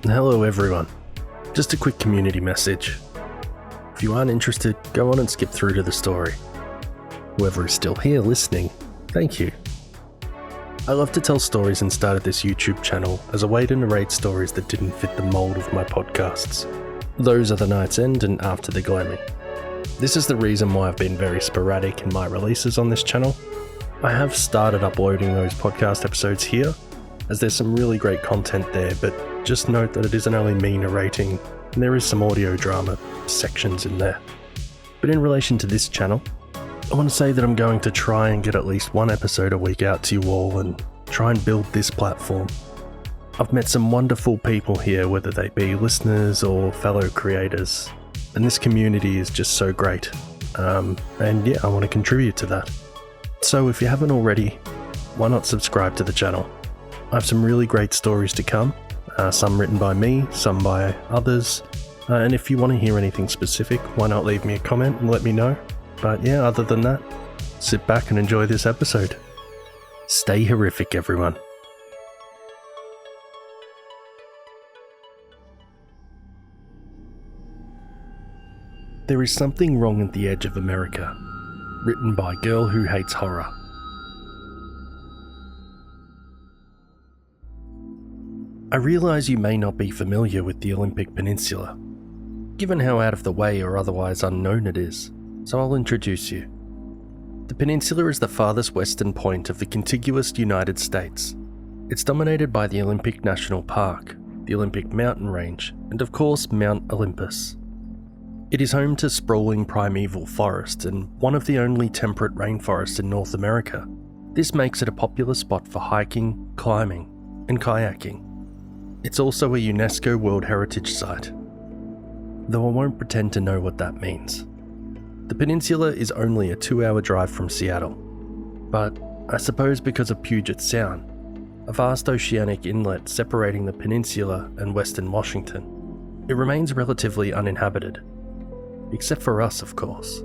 Hello everyone. Just a quick community message. If you aren't interested, go on and skip through to the story. Whoever is still here listening, thank you. I love to tell stories and started this YouTube channel as a way to narrate stories that didn't fit the mold of my podcasts. Those are The Night's End and After the Gloaming. This is the reason why I've been very sporadic in my releases on this channel. I have started uploading those podcast episodes here, as there's some really great content there, but just note that it isn't only me narrating, and there is some audio drama sections in there. But in relation to this channel, I want to say that I'm going to try and get at least one episode a week out to you all and try and build this platform. I've met some wonderful people here, whether they be listeners or fellow creators, and this community is just so great. And yeah, I want to contribute to that. So if you haven't already, why not subscribe to the channel? I have some really great stories to come. Some written by me, some by others, and if you want to hear anything specific, why not leave me a comment and let me know. But yeah, other than that, sit back and enjoy this episode. Stay horrific, everyone. There is Something Wrong at the Edge of America, written by Girl Who Hates Horror. I realise you may not be familiar with the Olympic Peninsula, given how out of the way or otherwise unknown it is, so I'll introduce you. The peninsula is the farthest western point of the contiguous United States. It's dominated by the Olympic National Park, the Olympic Mountain Range, and of course Mount Olympus. It is home to sprawling primeval forests and one of the only temperate rainforests in North America. This makes it a popular spot for hiking, climbing, and kayaking. It's also a UNESCO World Heritage Site, though I won't pretend to know what that means. The peninsula is only a 2-hour drive from Seattle, but I suppose because of Puget Sound, a vast oceanic inlet separating the peninsula and western Washington, it remains relatively uninhabited, except for us, of course.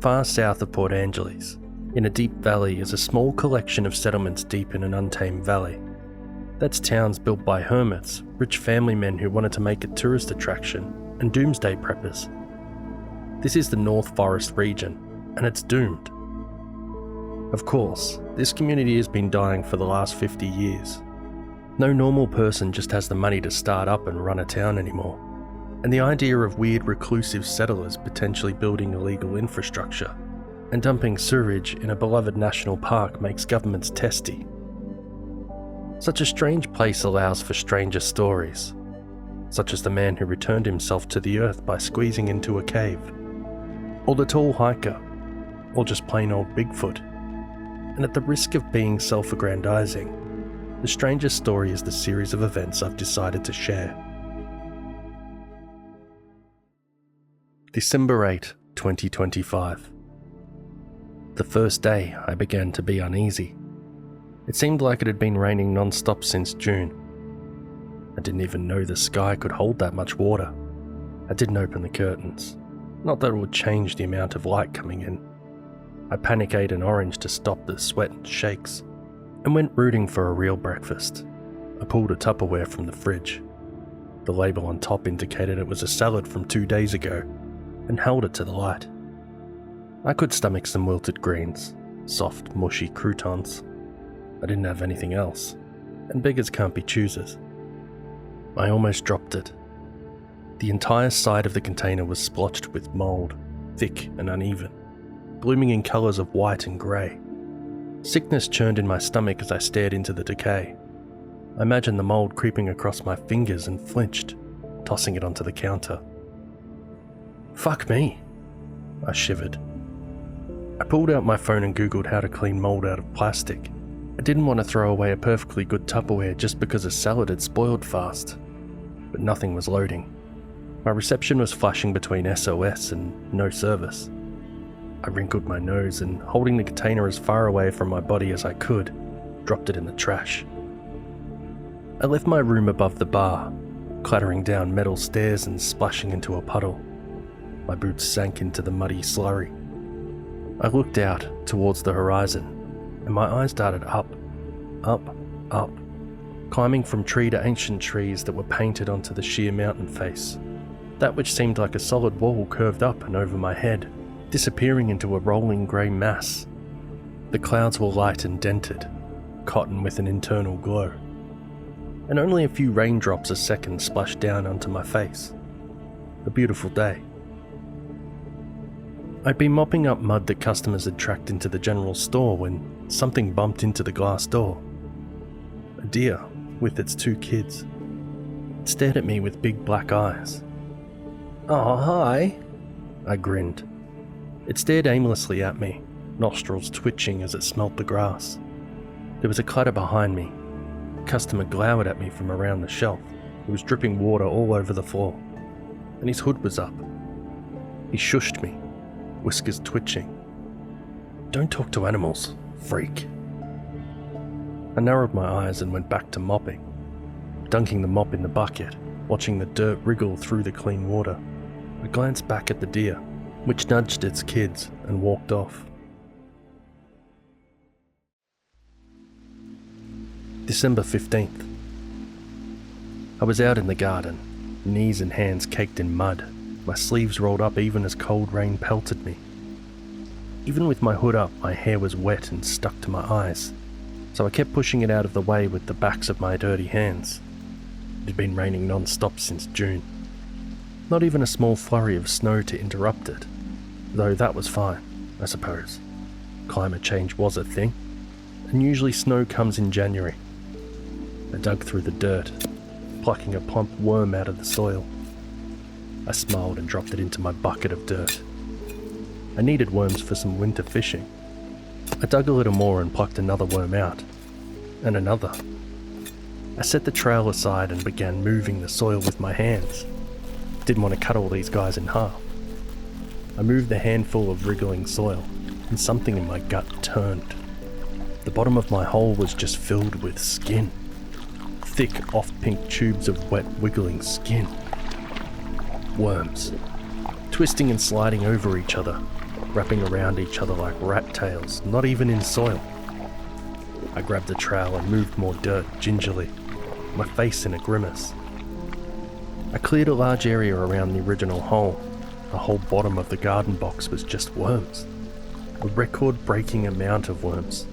Far south of Port Angeles, in a deep valley, is a small collection of settlements deep in an untamed valley. That's towns built by hermits, rich family men who wanted to make a tourist attraction, and doomsday preppers. This is the North Forest region, and it's doomed. Of course, this community has been dying for the last 50 years. No normal person just has the money to start up and run a town anymore, and the idea of weird reclusive settlers potentially building illegal infrastructure and dumping sewage in a beloved national park makes governments testy. Such a strange place allows for stranger stories, such as the man who returned himself to the earth by squeezing into a cave, or the tall hiker, or just plain old Bigfoot. And at the risk of being self-aggrandizing, the strangest story is the series of events I've decided to share. December 8, 2025. The first day I began to be uneasy. It seemed like it had been raining non-stop since June. I didn't even know the sky could hold that much water. I didn't open the curtains. Not that it would change the amount of light coming in. I panic ate an orange to stop the sweat and shakes, and went rooting for a real breakfast. I pulled a Tupperware from the fridge. The label on top indicated it was a salad from 2 days ago, and held it to the light. I could stomach some wilted greens, soft, mushy croutons. I didn't have anything else, and beggars can't be choosers. I almost dropped it. The entire side of the container was splotched with mould, thick and uneven, blooming in colours of white and grey. Sickness churned in my stomach as I stared into the decay. I imagined the mould creeping across my fingers and flinched, tossing it onto the counter. Fuck me, I shivered. I pulled out my phone and googled how to clean mould out of plastic. I didn't want to throw away a perfectly good Tupperware just because a salad had spoiled fast, but nothing was loading. My reception was flashing between SOS and no service. I wrinkled my nose and, holding the container as far away from my body as I could, dropped it in the trash. I left my room above the bar, clattering down metal stairs and splashing into a puddle. My boots sank into the muddy slurry. I looked out towards the horizon, and my eyes darted up, up, up, climbing from tree to ancient trees that were painted onto the sheer mountain face. That which seemed like a solid wall curved up and over my head, disappearing into a rolling grey mass. The clouds were light and dented, cotton with an internal glow, and only a few raindrops a second splashed down onto my face. A beautiful day. I'd been mopping up mud that customers had tracked into the general store when something bumped into the glass door. A deer with its 2 kids. It stared at me with big black eyes. "Oh, hi," I grinned. It stared aimlessly at me, nostrils twitching as it smelt the grass. There was a clatter behind me. A customer glowered at me from around the shelf. It was dripping water all over the floor, and his hood was up. He shushed me, whiskers twitching. "Don't talk to animals, freak." I narrowed my eyes and went back to mopping, dunking the mop in the bucket, watching the dirt wriggle through the clean water. I glanced back at the deer, which nudged its kids and walked off. December 15th. I was out in the garden, knees and hands caked in mud, my sleeves rolled up even as cold rain pelted me. Even with my hood up, my hair was wet and stuck to my eyes, so I kept pushing it out of the way with the backs of my dirty hands. It had been raining non-stop since June. Not even a small flurry of snow to interrupt it, though that was fine, I suppose. Climate change was a thing, and usually snow comes in January. I dug through the dirt, plucking a plump worm out of the soil. I smiled and dropped it into my bucket of dirt. I needed worms for some winter fishing. I dug a little more and plucked another worm out, and another. I set the trail aside and began moving the soil with my hands. Didn't want to cut all these guys in half. I moved the handful of wriggling soil, and something in my gut turned. The bottom of my hole was just filled with skin. Thick, off-pink tubes of wet, wiggling skin. Worms, twisting and sliding over each other, wrapping around each other like rat tails, not even in soil. I grabbed the trowel and moved more dirt gingerly, my face in a grimace. I cleared a large area around the original hole. The whole bottom of the garden box was just worms. A record-breaking amount of worms.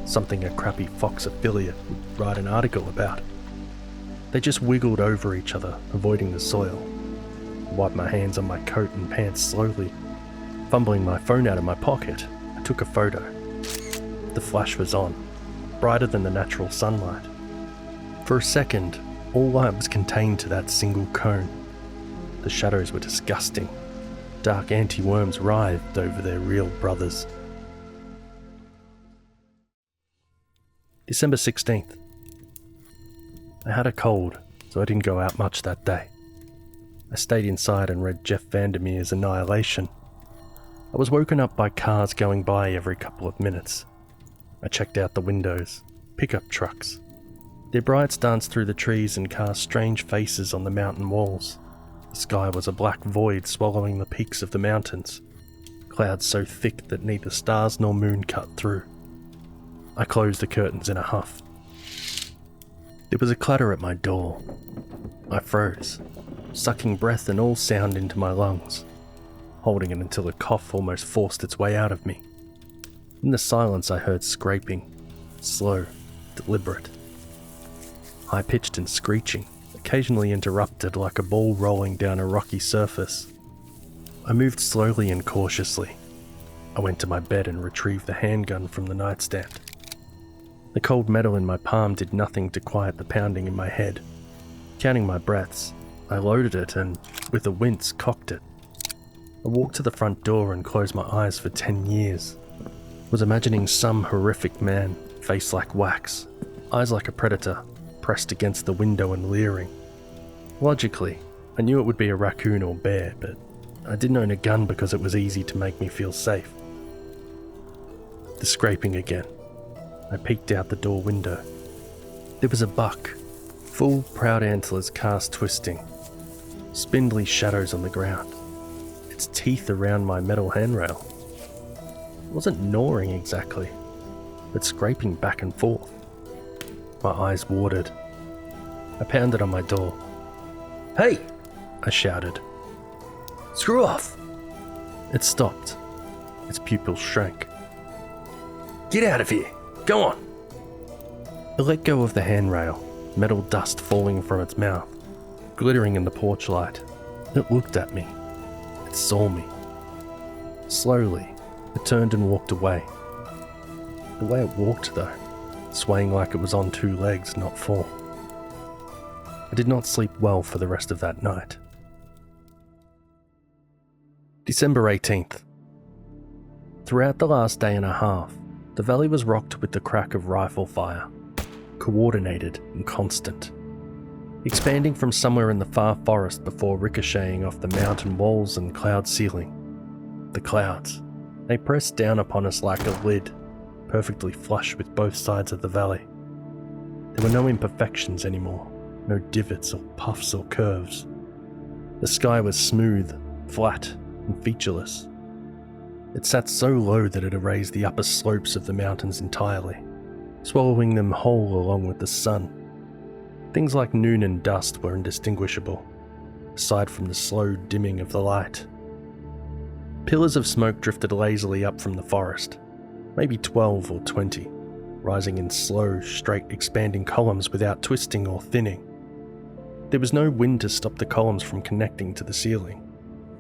Something a crappy Fox affiliate would write an article about. They just wiggled over each other, avoiding the soil. I wiped my hands on my coat and pants slowly. Fumbling my phone out of my pocket, I took a photo. The flash was on, brighter than the natural sunlight. For a second, all light was contained to that single cone. The shadows were disgusting. Dark anti-worms writhed over their real brothers. December 16th. I had a cold, so I didn't go out much that day. I stayed inside and read Jeff Vandermeer's Annihilation. I was woken up by cars going by every couple of minutes. I checked out the windows. Pickup trucks. Their brights danced through the trees and cast strange faces on the mountain walls. The sky was a black void swallowing the peaks of the mountains. Clouds so thick that neither stars nor moon cut through. I closed the curtains in a huff. There was a clatter at my door. I froze, sucking breath and all sound into my lungs, holding it until a cough almost forced its way out of me. In the silence I heard scraping, slow, deliberate. High-pitched and screeching, occasionally interrupted like a ball rolling down a rocky surface. I moved slowly and cautiously. I went to my bed and retrieved the handgun from the nightstand. The cold metal in my palm did nothing to quiet the pounding in my head. Counting my breaths, I loaded it and, with a wince, cocked it. I walked to the front door and closed my eyes for 10 years. Was imagining some horrific man, face like wax, eyes like a predator, pressed against the window and leering. Logically, I knew it would be a raccoon or bear, but I didn't own a gun because it was easy to make me feel safe. The scraping again. I peeked out the door window. There was a buck, full proud antlers cast twisting, spindly shadows on the ground, its teeth around my metal handrail. It wasn't gnawing exactly, but scraping back and forth. My eyes watered. I pounded on my door. "Hey!" I shouted. "Screw off!" It stopped. Its pupils shrank. "Get out of here! Go on!" It let go of the handrail, metal dust falling from its mouth, glittering in the porch light. It looked at me. It saw me. Slowly, it turned and walked away. The way it walked, though, swaying like it was on two legs, not four. I did not sleep well for the rest of that night. December 18th. Throughout the last day and a half, the valley was rocked with the crack of rifle fire, coordinated and constant, expanding from somewhere in the far forest before ricocheting off the mountain walls and cloud ceiling. The clouds, they pressed down upon us like a lid, perfectly flush with both sides of the valley. There were no imperfections anymore, no divots or puffs or curves. The sky was smooth, flat, and featureless. It sat so low that it erased the upper slopes of the mountains entirely, swallowing them whole along with the sun. Things like noon and dusk were indistinguishable, aside from the slow dimming of the light. Pillars of smoke drifted lazily up from the forest, maybe 12 or 20, rising in slow, straight, expanding columns without twisting or thinning. There was no wind to stop the columns from connecting to the ceiling.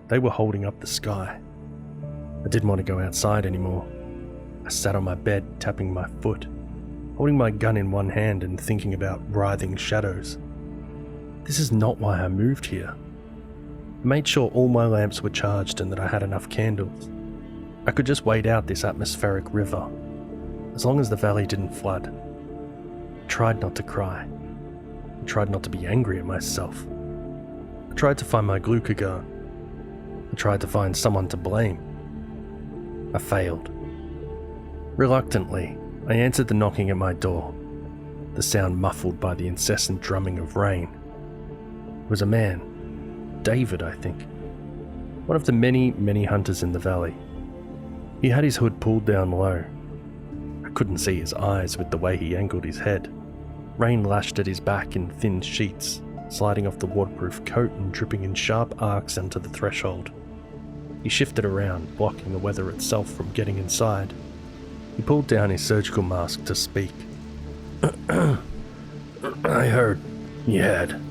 They were holding up the sky. I didn't want to go outside anymore. I sat on my bed, tapping my foot, holding my gun in one hand and thinking about writhing shadows. This is not why I moved here. I made sure all my lamps were charged and that I had enough candles. I could just wait out this atmospheric river, as long as the valley didn't flood. I tried not to cry. I tried not to be angry at myself. I tried to find my glucagon. I tried to find someone to blame. I failed. Reluctantly, I answered the knocking at my door, the sound muffled by the incessant drumming of rain. It was a man, David, I think, one of the many, many hunters in the valley. He had his hood pulled down low. I couldn't see his eyes with the way he angled his head. Rain lashed at his back in thin sheets, sliding off the waterproof coat and dripping in sharp arcs onto the threshold. He shifted around, blocking the weather itself from getting inside. He pulled down his surgical mask to speak. "I heard you had..."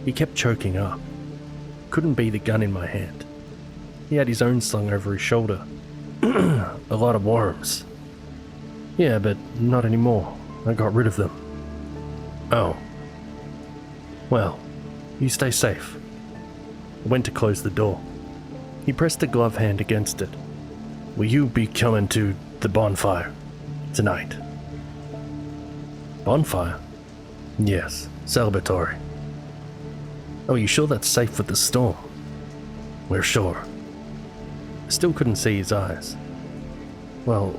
He kept choking up. Couldn't be the gun in my hand. He had his own slung over his shoulder. "A lot of worms." "Yeah, but not anymore. I got rid of them." "Oh. Well, you stay safe." I went to close the door. He pressed a glove hand against it. "Will you be coming to the bonfire tonight?" "Bonfire?" "Yes, celebratory." "Oh, you sure that's safe with the storm?" "We're sure." I still couldn't see his eyes. "Well,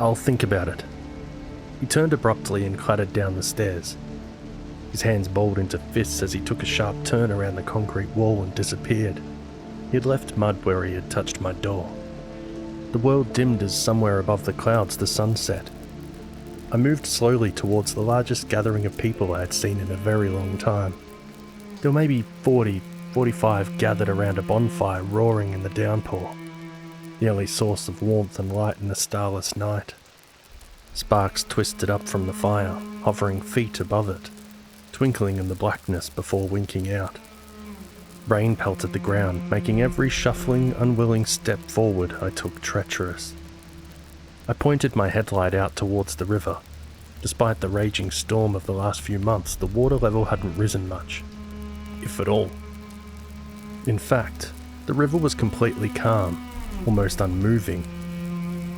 I'll think about it." He turned abruptly and clattered down the stairs. His hands balled into fists as he took a sharp turn around the concrete wall and disappeared. He had left mud where he had touched my door. The world dimmed as somewhere above the clouds the sun set. I moved slowly towards the largest gathering of people I had seen in a very long time. There were maybe 40, 45 gathered around a bonfire roaring in the downpour, the only source of warmth and light in the starless night. Sparks twisted up from the fire, hovering feet above it, twinkling in the blackness before winking out. Rain pelted the ground, making every shuffling, unwilling step forward I took treacherous. I pointed my headlight out towards the river. Despite the raging storm of the last few months, the water level hadn't risen much, if at all. In fact, the river was completely calm, almost unmoving,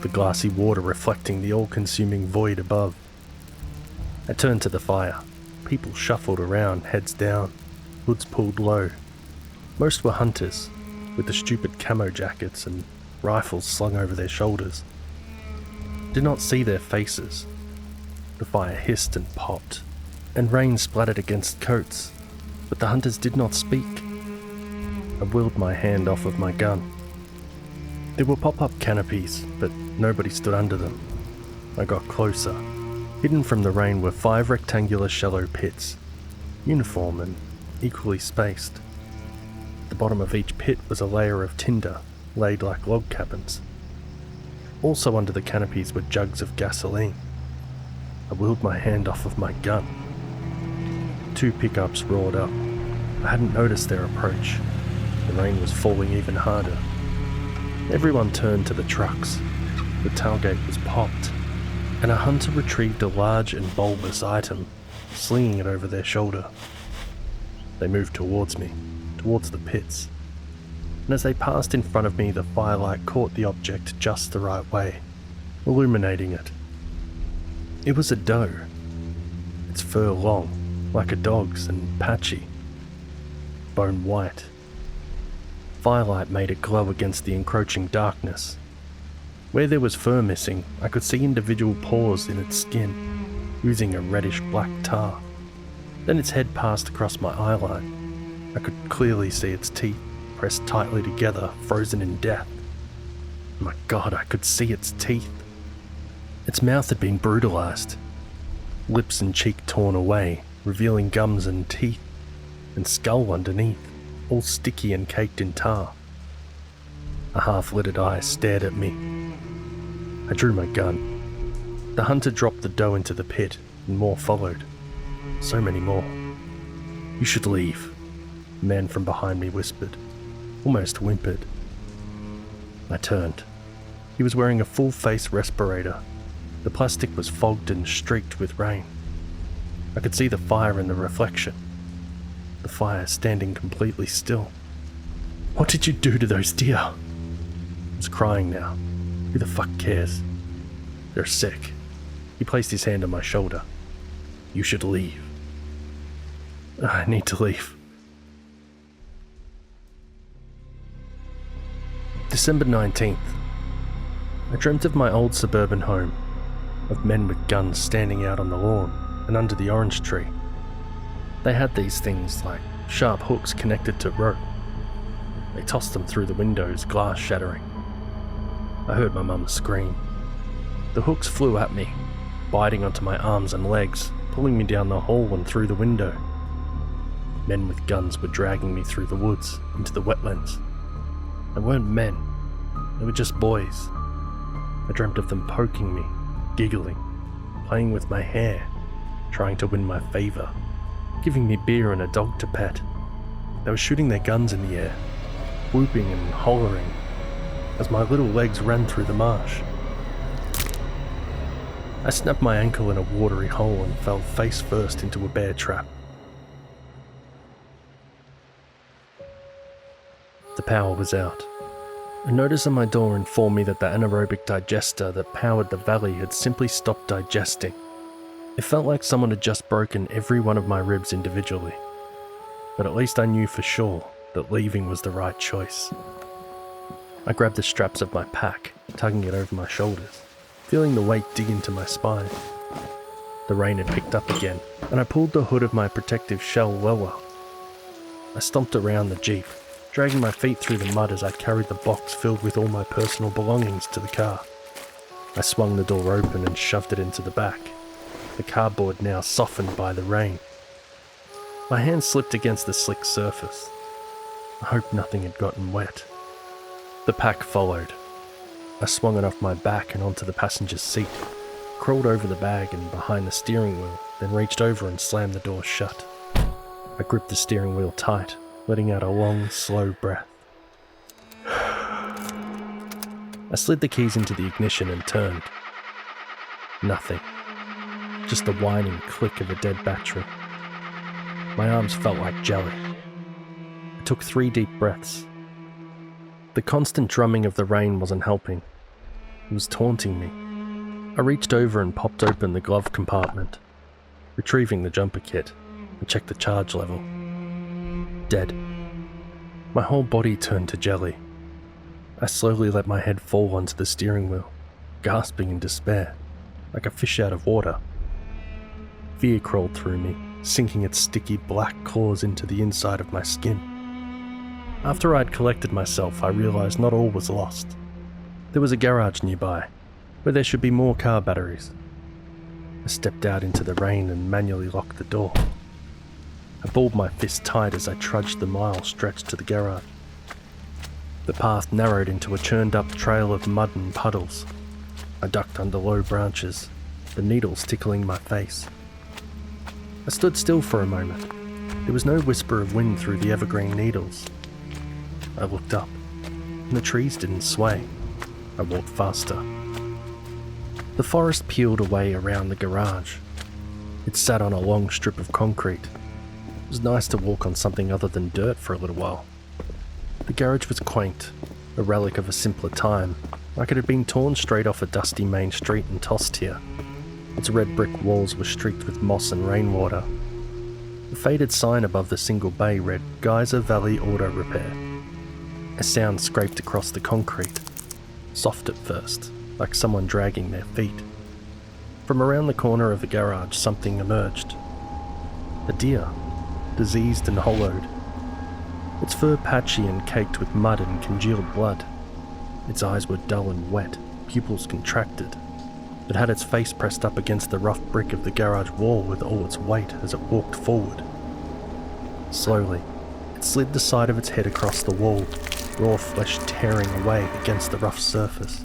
the glassy water reflecting the all-consuming void above. I turned to the fire. People shuffled around, heads down, hoods pulled low. Most were hunters, with the stupid camo jackets and rifles slung over their shoulders. Did not see their faces. The fire hissed and popped, and rain splattered against coats, but the hunters did not speak. I wheeled my hand off of my gun. There were pop-up canopies, but nobody stood under them. I got closer. Hidden from the rain were 5 rectangular shallow pits, uniform and equally spaced. At the bottom of each pit was a layer of tinder, laid like log cabins. Also under the canopies were jugs of gasoline. I wheeled my hand off of my gun. 2 pickups roared up. I hadn't noticed their approach. The rain was falling even harder. Everyone turned to the trucks. The tailgate was popped, and a hunter retrieved a large and bulbous item, slinging it over their shoulder. They moved towards me, towards the pits, and as they passed in front of me, the firelight caught the object just the right way, illuminating it. It was a doe, its fur long, like a dog's, and patchy, bone white. Firelight made it glow against the encroaching darkness. Where there was fur missing, I could see individual pores in its skin, oozing a reddish black tar. Then its head passed across my eyeline. I could clearly see its teeth, pressed tightly together, frozen in death. My God, I could see its teeth. Its mouth had been brutalized, lips and cheek torn away, revealing gums and teeth, and skull underneath, all sticky and caked in tar. A half-lidded eye stared at me. I drew my gun. The hunter dropped the doe into the pit, and more followed. So many more. "You should leave," the man from behind me whispered, almost whimpered. I turned. He was wearing a full-face respirator. The plastic was fogged and streaked with rain. I could see the fire in the reflection. The fire standing completely still. "What did you do to those deer?" I was crying now. Who the fuck cares? They're sick. He placed his hand on my shoulder. "You should leave." I need to leave. December 19th. I dreamt of my old suburban home, of men with guns standing out on the lawn and under the orange tree. They had these things like sharp hooks connected to rope. They tossed them through the windows, glass shattering. I heard my mum scream. The hooks flew at me, biting onto my arms and legs, pulling me down the hall and through the window. Men with guns were dragging me through the woods, into the wetlands. They weren't men, they were just boys. I dreamt of them poking me, giggling, playing with my hair, trying to win my favour, giving me beer and a dog to pet. They were shooting their guns in the air, whooping and hollering, as my little legs ran through the marsh. I snapped my ankle in a watery hole and fell face first into a bear trap. The power was out. A notice on my door informed me that the anaerobic digester that powered the valley had simply stopped digesting. It felt like someone had just broken every one of my ribs individually. But at least I knew for sure that leaving was the right choice. I grabbed the straps of my pack, tugging it over my shoulders, feeling the weight dig into my spine. The rain had picked up again, and I pulled the hood of my protective shell lower. I stomped around the Jeep, dragging my feet through the mud as I carried the box filled with all my personal belongings to the car. I swung the door open and shoved it into the back, the cardboard now softened by the rain. My hand slipped against the slick surface. I hoped nothing had gotten wet. The pack followed. I swung it off my back and onto the passenger's seat, crawled over the bag and behind the steering wheel, then reached over and slammed the door shut. I gripped the steering wheel tight, letting out a long, slow breath. I slid the keys into the ignition and turned. Nothing. Just the whining click of a dead battery. My arms felt like jelly. I took 3 deep breaths. The constant drumming of the rain wasn't helping. It was taunting me. I reached over and popped open the glove compartment, retrieving the jumper kit, and checked the charge level. Dead. My whole body turned to jelly. I slowly let my head fall onto the steering wheel, gasping in despair, like a fish out of water. Fear crawled through me, sinking its sticky black claws into the inside of my skin. After I'd collected myself, I realised not all was lost. There was a garage nearby, where there should be more car batteries. I stepped out into the rain and manually locked the door. I balled my fist tight as I trudged the mile stretch to the garage. The path narrowed into a churned-up trail of mud and puddles. I ducked under low branches, the needles tickling my face. I stood still for a moment. There was no whisper of wind through the evergreen needles. I looked up, and the trees didn't sway. I walked faster. The forest peeled away around the garage. It sat on a long strip of concrete. It was nice to walk on something other than dirt for a little while. The garage was quaint, a relic of a simpler time, like it had been torn straight off a dusty main street and tossed here. Its red brick walls were streaked with moss and rainwater. The faded sign above the single bay read Geyser Valley Auto Repair. A sound scraped across the concrete, soft at first, like someone dragging their feet. From around the corner of the garage, something emerged. A deer, diseased and hollowed. Its fur patchy and caked with mud and congealed blood. Its eyes were dull and wet, pupils contracted. It had its face pressed up against the rough brick of the garage wall with all its weight as it walked forward. Slowly, it slid the side of its head across the wall, raw flesh tearing away against the rough surface.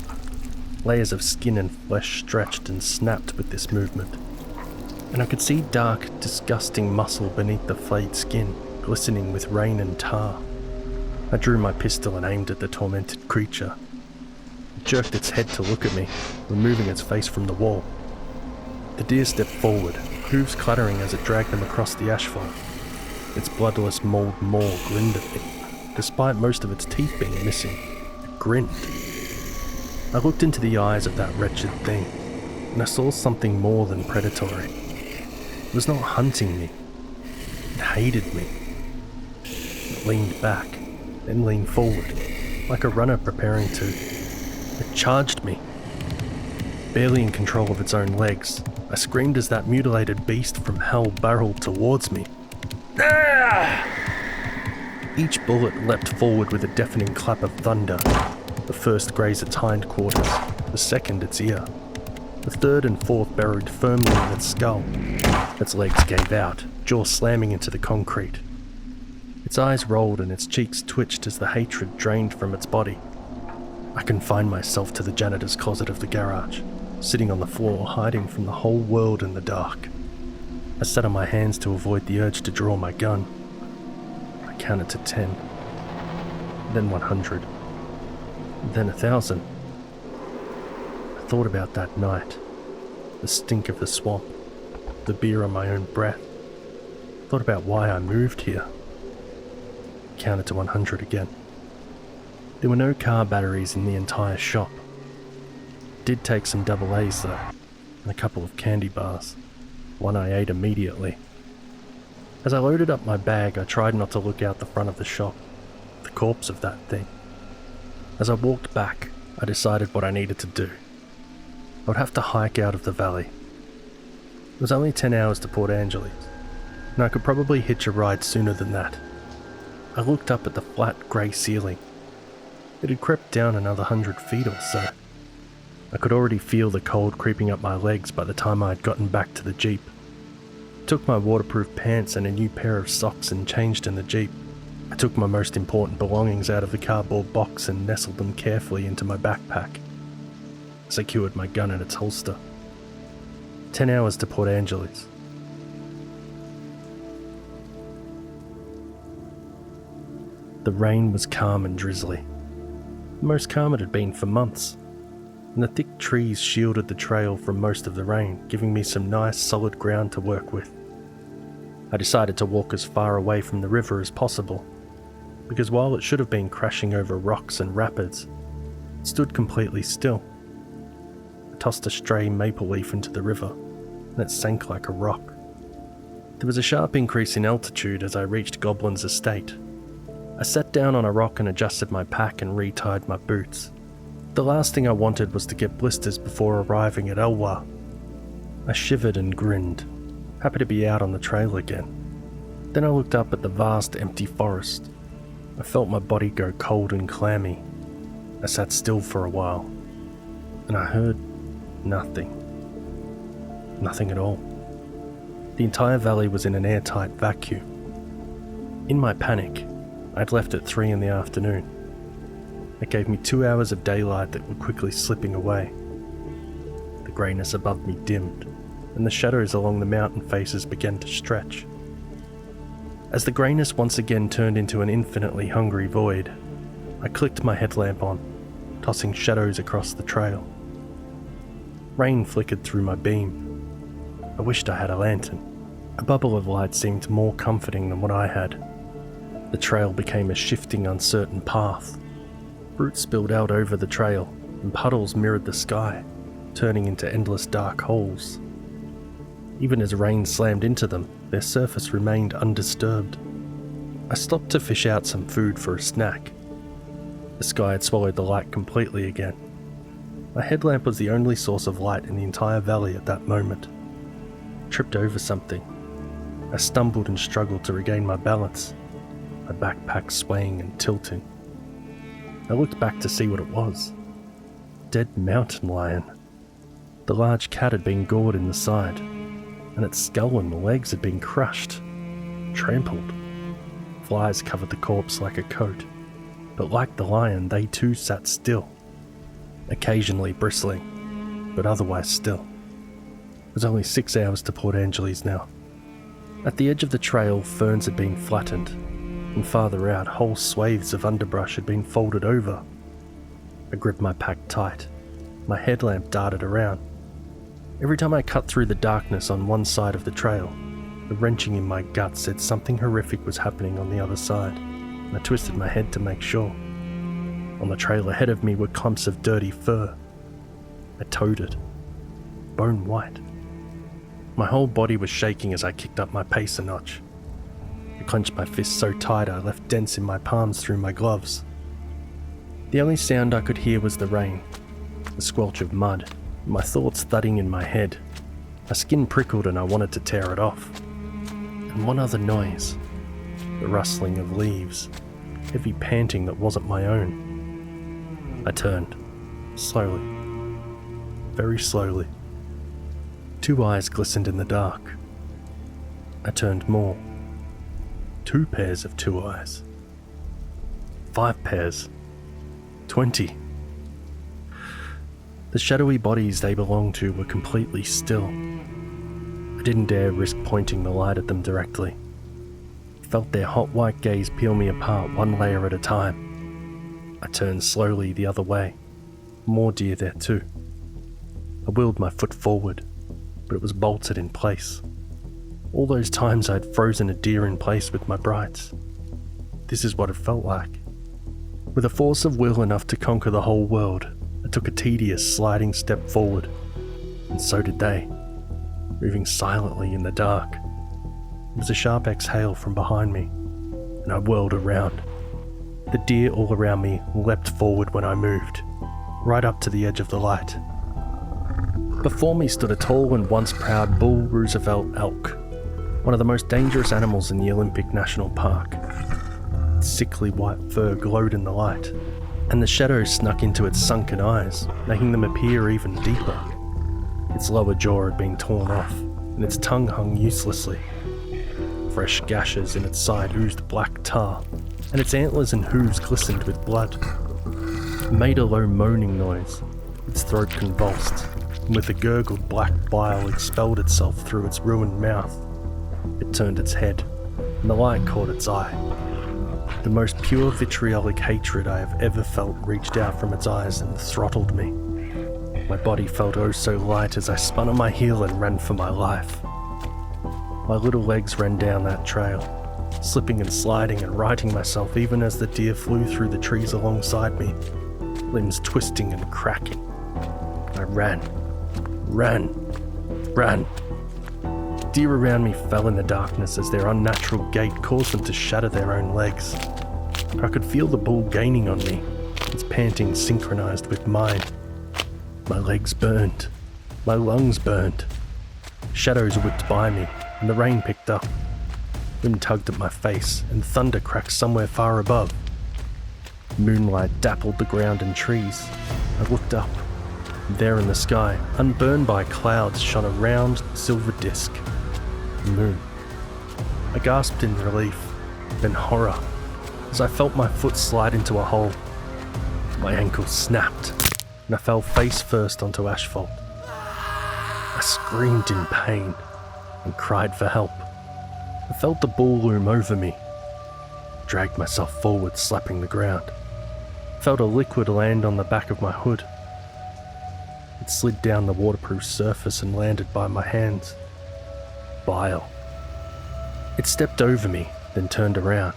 Layers of skin and flesh stretched and snapped with this movement, and I could see dark, disgusting muscle beneath the flayed skin, glistening with rain and tar. I drew my pistol and aimed at the tormented creature. It jerked its head to look at me, removing its face from the wall. The deer stepped forward, hooves clattering as it dragged them across the asphalt. Its bloodless mauled maw grinned at me, despite most of its teeth being missing. It grinned. I looked into the eyes of that wretched thing, and I saw something more than predatory. It was not hunting me. It hated me. It leaned back, then leaned forward, like a runner preparing to. It charged me. Barely in control of its own legs, I screamed as that mutilated beast from hell barreled towards me. Ah! Each bullet leapt forward with a deafening clap of thunder. The first grazed its hindquarters, the second its ear. The third and fourth buried firmly in its skull. Its legs gave out, jaw slamming into the concrete. Its eyes rolled and its cheeks twitched as the hatred drained from its body. I confined myself to the janitor's closet of the garage, sitting on the floor, hiding from the whole world in the dark. I sat on my hands to avoid the urge to draw my gun. I counted to 10, then 100, then 1,000. I thought about that night, the stink of the swamp, the beer on my own breath. Thought about why I moved here. Counted to 100 again. There were no car batteries in the entire shop. Did take some double A's though, and a couple of candy bars. One I ate immediately. As I loaded up my bag, I tried not to look out the front of the shop, the corpse of that thing. As I walked back, I decided what I needed to do. I would have to hike out of the valley. It was only 10 hours to Port Angeles, and I could probably hitch a ride sooner than that. I looked up at the flat grey ceiling. It had crept down another 100 feet or so. I could already feel the cold creeping up my legs by the time I had gotten back to the Jeep. I took my waterproof pants and a new pair of socks and changed in the Jeep. I took my most important belongings out of the cardboard box and nestled them carefully into my backpack. I secured my gun in its holster. 10 hours to Port Angeles. The rain was calm and drizzly. The most calm it had been for months, and the thick trees shielded the trail from most of the rain, giving me some nice solid ground to work with. I decided to walk as far away from the river as possible, because while it should have been crashing over rocks and rapids, it stood completely still. I tossed a stray maple leaf into the river, and it sank like a rock. There was a sharp increase in altitude as I reached Goblin's estate. I sat down on a rock and adjusted my pack and retied my boots. The last thing I wanted was to get blisters before arriving at Elwha. I shivered and grinned, happy to be out on the trail again. Then I looked up at the vast empty forest. I felt my body go cold and clammy. I sat still for a while, and I heard nothing. Nothing at all. The entire valley was in an airtight vacuum. In my panic, I'd left at 3 in the afternoon. It gave me 2 hours of daylight that were quickly slipping away. The greyness above me dimmed, and the shadows along the mountain faces began to stretch. As the greyness once again turned into an infinitely hungry void, I clicked my headlamp on, tossing shadows across the trail. Rain flickered through my beam. I wished I had a lantern. A bubble of light seemed more comforting than what I had. The trail became a shifting, uncertain path. Fruit spilled out over the trail, and puddles mirrored the sky, turning into endless dark holes. Even as rain slammed into them, their surface remained undisturbed. I stopped to fish out some food for a snack. The sky had swallowed the light completely again. My headlamp was the only source of light in the entire valley at that moment. I tripped over something. I stumbled and struggled to regain my balance, my backpack swaying and tilting. I looked back to see what it was. Dead mountain lion. The large cat had been gored in the side, and its skull and legs had been crushed, trampled. Flies covered the corpse like a coat, but like the lion, they too sat still, occasionally bristling, but otherwise still. It was only 6 hours to Port Angeles now. At the edge of the trail, ferns had been flattened, and farther out, whole swathes of underbrush had been folded over. I gripped my pack tight. My headlamp darted around. Every time I cut through the darkness on one side of the trail, the wrenching in my gut said something horrific was happening on the other side, and I twisted my head to make sure. On the trail ahead of me were clumps of dirty fur. I towed it. Bone white. My whole body was shaking as I kicked up my pace a notch. I clenched my fists so tight I left dents in my palms through my gloves. The only sound I could hear was the rain, the squelch of mud, and my thoughts thudding in my head. My skin prickled and I wanted to tear it off. And one other noise, the rustling of leaves, heavy panting that wasn't my own. I turned, slowly, very slowly. 2 eyes glistened in the dark. I turned more. 2 pairs of 2 eyes. 5 pairs. 20. The shadowy bodies they belonged to were completely still. I didn't dare risk pointing the light at them directly. I felt their hot white gaze peel me apart one layer at a time. I turned slowly the other way. More deer there too. I wheeled my foot forward, but it was bolted in place. All those times I'd frozen a deer in place with my brights. This is what it felt like. With a force of will enough to conquer the whole world, I took a tedious sliding step forward, and so did they, moving silently in the dark. It was a sharp exhale from behind me, and I whirled around. The deer all around me leapt forward when I moved, right up to the edge of the light. Before me stood a tall and once proud bull Roosevelt elk, one of the most dangerous animals in the Olympic National Park. Its sickly white fur glowed in the light, and the shadows snuck into its sunken eyes, making them appear even deeper. Its lower jaw had been torn off, and its tongue hung uselessly. Fresh gashes in its side oozed black tar, and its antlers and hooves glistened with blood. It made a low moaning noise, its throat convulsed, and with a gurgled black bile expelled itself through its ruined mouth. It turned its head, and the light caught its eye. The most pure vitriolic hatred I have ever felt reached out from its eyes and throttled me. My body felt oh so light as I spun on my heel and ran for my life. My little legs ran down that trail, slipping and sliding and righting myself even as the deer flew through the trees alongside me, limbs twisting and cracking. I ran. Deer around me fell in the darkness as their unnatural gait caused them to shatter their own legs. I could feel the bull gaining on me, its panting synchronized with mine. My legs burned. My lungs burned. Shadows whipped by me, and the rain picked up. Wind tugged at my face, and thunder cracked somewhere far above. Moonlight dappled the ground and trees. I looked up. There in the sky, unburned by clouds, shone a round, silver disc. The moon. I gasped in relief, then horror, as I felt my foot slide into a hole. My ankle snapped, and I fell face first onto asphalt. I screamed in pain and cried for help. I felt the ball loom over me. Dragged myself forward, slapping the ground. Felt a liquid land on the back of my hood. It slid down the waterproof surface and landed by my hands. Bile. It stepped over me, then turned around.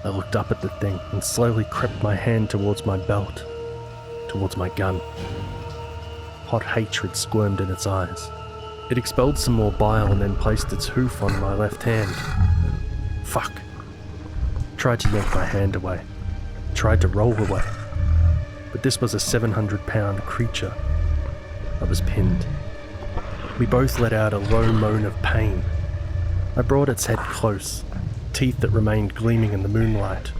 I looked up at the thing and slowly crept my hand towards my belt, towards my gun. Hot hatred squirmed in its eyes. It expelled some more bile and then placed its hoof on my left hand. Fuck. Tried to yank my hand away. Tried to roll away. But this was a 700-pound creature. I was pinned. We both let out a low moan of pain. I brought its head close, teeth that remained gleaming in the moonlight.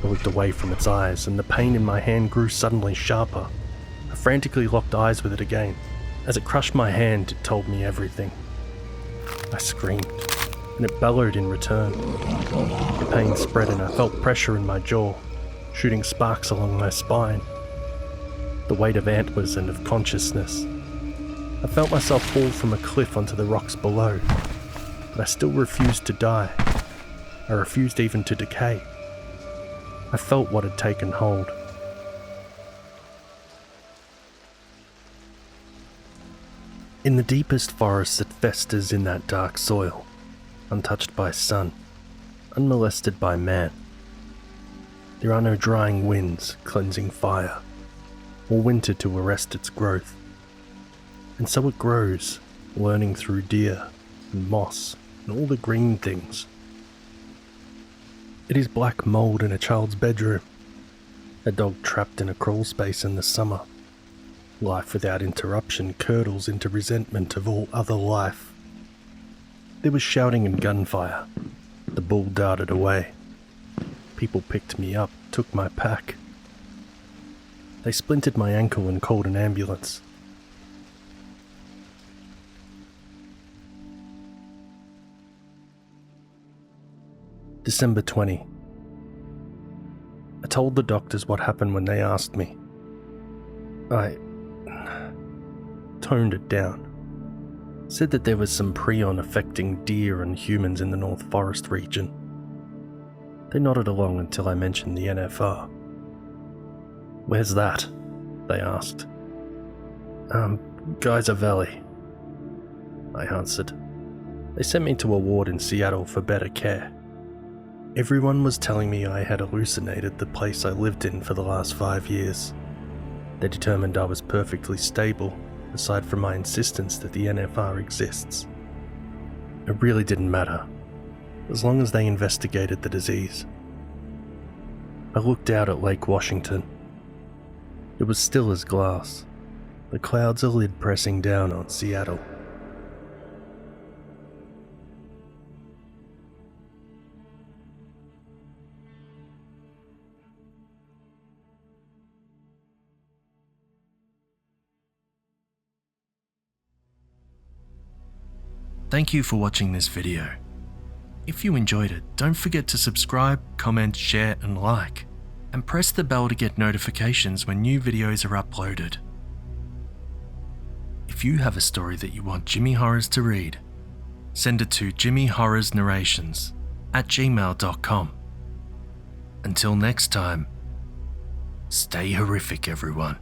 I looked away from its eyes, and the pain in my hand grew suddenly sharper. I frantically locked eyes with it again. As it crushed my hand, it told me everything. I screamed, and it bellowed in return. The pain spread and I felt pressure in my jaw, shooting sparks along my spine. The weight of antlers and of consciousness. I felt myself fall from a cliff onto the rocks below, but I still refused to die. I refused even to decay. I felt what had taken hold. In the deepest forest that festers in that dark soil, untouched by sun, unmolested by man, there are no drying winds, cleansing fire, or winter to arrest its growth. And so it grows, learning through deer and moss and all the green things. It is black mold in a child's bedroom, a dog trapped in a crawl space in the summer. Life without interruption curdles into resentment of all other life. There was shouting and gunfire. The bull darted away. People picked me up, took my pack. They splintered my ankle and called an ambulance. December 20. I told the doctors what happened when they asked me. I toned it down. Said that there was some prion affecting deer and humans in the North Forest region. They nodded along until I mentioned the NFR. "Where's that?" they asked. Geyser Valley," I answered. They sent me to a ward in Seattle for better care. Everyone was telling me I had hallucinated the place I lived in for the last 5 years. They determined I was perfectly stable, aside from my insistence that the NFR exists. It really didn't matter, as long as they investigated the disease. I looked out at Lake Washington. It was still as glass, the clouds a lid pressing down on Seattle. Thank you for watching this video. If you enjoyed it, don't forget to subscribe, comment, share and like, and press the bell to get notifications when new videos are uploaded. If you have a story that you want Jimmy Horrors to read, send it to jimmyhorrorsnarrations@gmail.com. Until next time, stay horrific everyone.